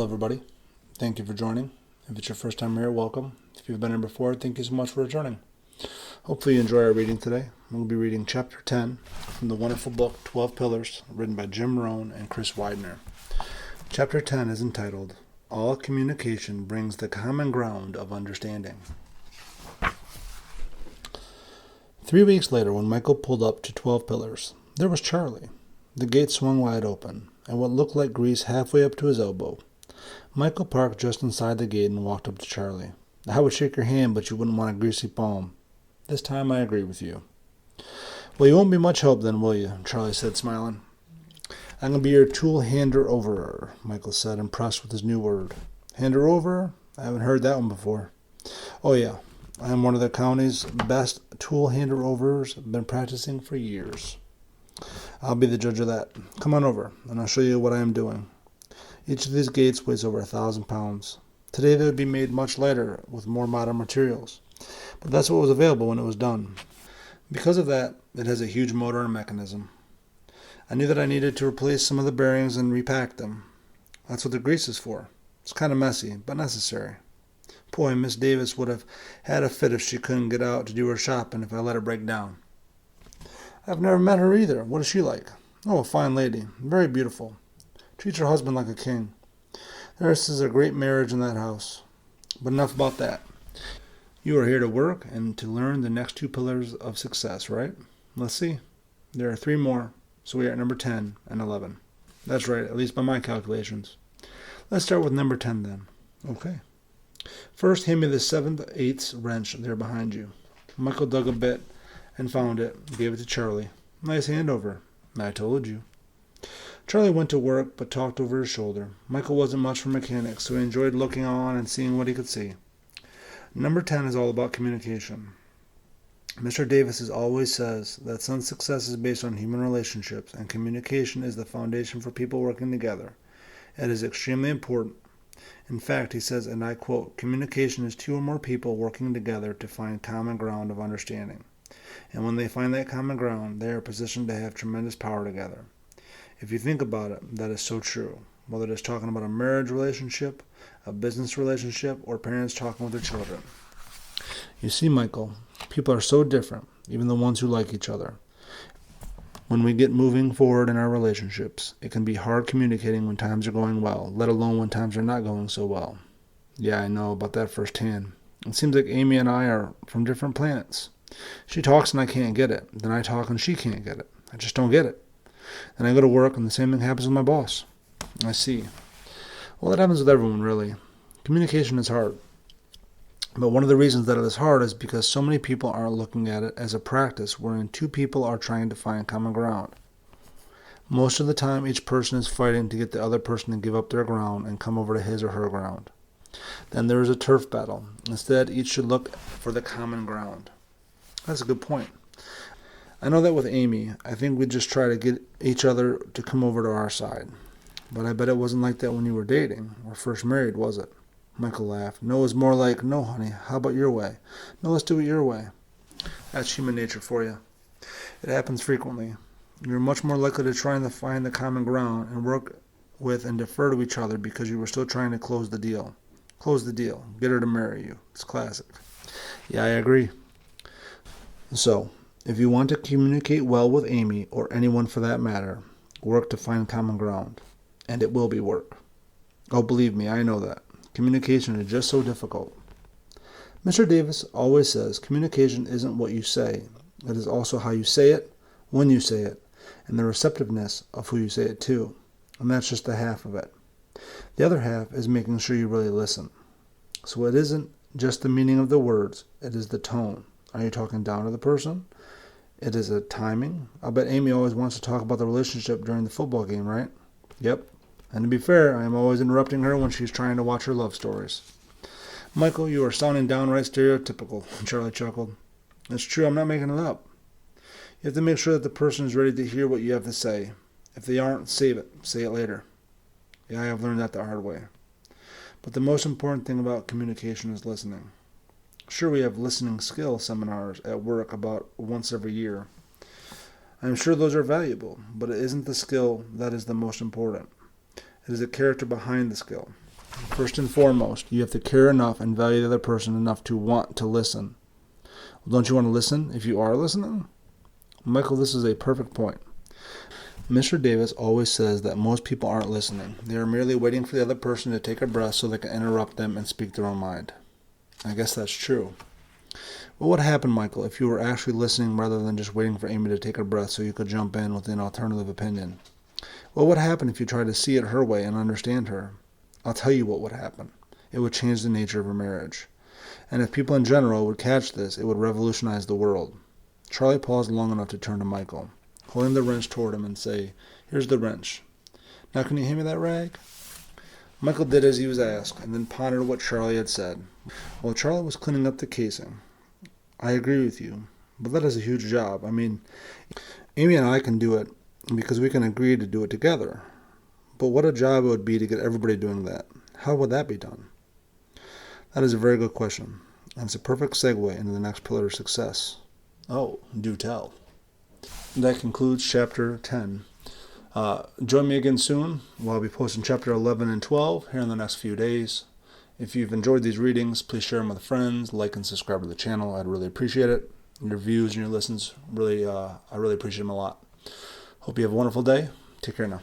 Hello, everybody. Thank you for joining. If it's your first time here, welcome. If you've been here before, thank you so much for returning. Hopefully you enjoy our reading today. We'll be reading Chapter 10 from the wonderful book 12 Pillars, written by Jim Rohn and Chris Widener. Chapter 10 is entitled, All Communication Brings the Common Ground of Understanding. 3 weeks later, when Michael pulled up to 12 Pillars, there was Charlie. The gate swung wide open, and what looked like grease halfway up to his elbow. Michael parked just inside the gate and walked up to Charlie. I would shake your hand, but you wouldn't want a greasy palm. This time I agree with you. Well, you won't be much help then, will you? Charlie said, smiling. I'm going to be your tool-hander-overer, Michael said, impressed with his new word. Hander-overer? I haven't heard that one before. Oh, yeah. I am one of the county's best tool-hander-overers. I've been practicing for years. I'll be the judge of that. Come on over, and I'll show you what I am doing. Each of these gates weighs over 1,000 pounds. Today they would be made much lighter with more modern materials. But that's what was available when it was done. Because of that, it has a huge motor and mechanism. I knew that I needed to replace some of the bearings and repack them. That's what the grease is for. It's kind of messy, but necessary. Boy, Miss Davis would have had a fit if she couldn't get out to do her shopping if I let her break down. I've never met her either. What is she like? Oh, a fine lady. Very beautiful. Treats her husband like a king. Theirs is a great marriage in that house. But enough about that. You are here to work and to learn the next 2 pillars of success, right? Let's see. There are 3 more, so we are at number 10 and 11. That's right, at least by my calculations. Let's start with number 10 then. Okay. First, hand me the 7/8 wrench there behind you. Michael dug a bit and found it, gave it to Charlie. Nice handover. I told you. Charlie went to work, but talked over his shoulder. Michael wasn't much for mechanics, so he enjoyed looking on and seeing what he could see. Number 10 is all about communication. Mr. Davis always says that some success is based on human relationships, and communication is the foundation for people working together. It is extremely important. In fact, he says, and I quote, communication is 2 or more people working together to find common ground of understanding. And when they find that common ground, they are positioned to have tremendous power together. If you think about it, that is so true. Whether it's talking about a marriage relationship, a business relationship, or parents talking with their children. You see, Michael, people are so different, even the ones who like each other. When we get moving forward in our relationships, it can be hard communicating when times are going well, let alone when times are not going so well. Yeah, I know about that firsthand. It seems like Amy and I are from different planets. She talks and I can't get it. Then I talk and she can't get it. I just don't get it. Then I go to work and the same thing happens with my boss. I see. Well, that happens with everyone, really. Communication is hard. But one of the reasons that it is hard is because so many people aren't looking at it as a practice wherein 2 people are trying to find common ground. Most of the time, each person is fighting to get the other person to give up their ground and come over to his or her ground. Then there is a turf battle. Instead, each should look for the common ground. That's a good point. I know that with Amy, I think we just try to get each other to come over to our side. But I bet it wasn't like that when you were dating or first married, was it? Michael laughed. No, it was more like, no, honey, how about your way? No, let's do it your way. That's human nature for you. It happens frequently. You're much more likely to try and find the common ground and work with and defer to each other because you were still trying to close the deal. Close the deal. Get her to marry you. It's classic. Yeah, I agree. So, if you want to communicate well with Amy, or anyone for that matter, work to find common ground. And it will be work. Oh, believe me, I know that. Communication is just so difficult. Mr. Davis always says communication isn't what you say. It is also how you say it, when you say it, and the receptiveness of who you say it to. And that's just the half of it. The other half is making sure you really listen. So it isn't just the meaning of the words, it is the tone. Are you talking down to the person? It is a timing. I'll bet Amy always wants to talk about the relationship during the football game, right? Yep. And to be fair, I am always interrupting her when she's trying to watch her love stories. Michael, you are sounding downright stereotypical, Charlie chuckled. It's true, I'm not making it up. You have to make sure that the person is ready to hear what you have to say. If they aren't, save it. Say it later. Yeah, I have learned that the hard way. But the most important thing about communication is listening. Sure, we have listening skill seminars at work about once every year. I'm sure those are valuable, but it isn't the skill that is the most important. It is the character behind the skill. First and foremost, you have to care enough and value the other person enough to want to listen. Well, don't you want to listen if you are listening? Michael, this is a perfect point. Mr. Davis always says that most people aren't listening. They are merely waiting for the other person to take a breath so they can interrupt them and speak their own mind. I guess that's true. What would happen, Michael, if you were actually listening rather than just waiting for Amy to take a breath so you could jump in with an alternative opinion? What would happen if you tried to see it her way and understand her? I'll tell you what would happen. It would change the nature of her marriage. And if people in general would catch this, it would revolutionize the world. Charlie paused long enough to turn to Michael, holding the wrench toward him and say, "Here's the wrench. Now can you hand me that rag?" Michael did as he was asked, and then pondered what Charlie had said. While Charlie was cleaning up the casing, "I agree with you, but that is a huge job. I mean, Amy and I can do it because we can agree to do it together. But what a job it would be to get everybody doing that. How would that be done?" That is a very good question, and it's a perfect segue into the next pillar of success. Oh, do tell. That concludes Chapter 10. Join me again soon. I'll be posting Chapter 11 and 12 here in the next few days. If you've enjoyed these readings, please share them with friends, like and subscribe to the channel. I'd really appreciate it. Your views and your listens, I really appreciate them a lot. Hope you have a wonderful day. Take care now.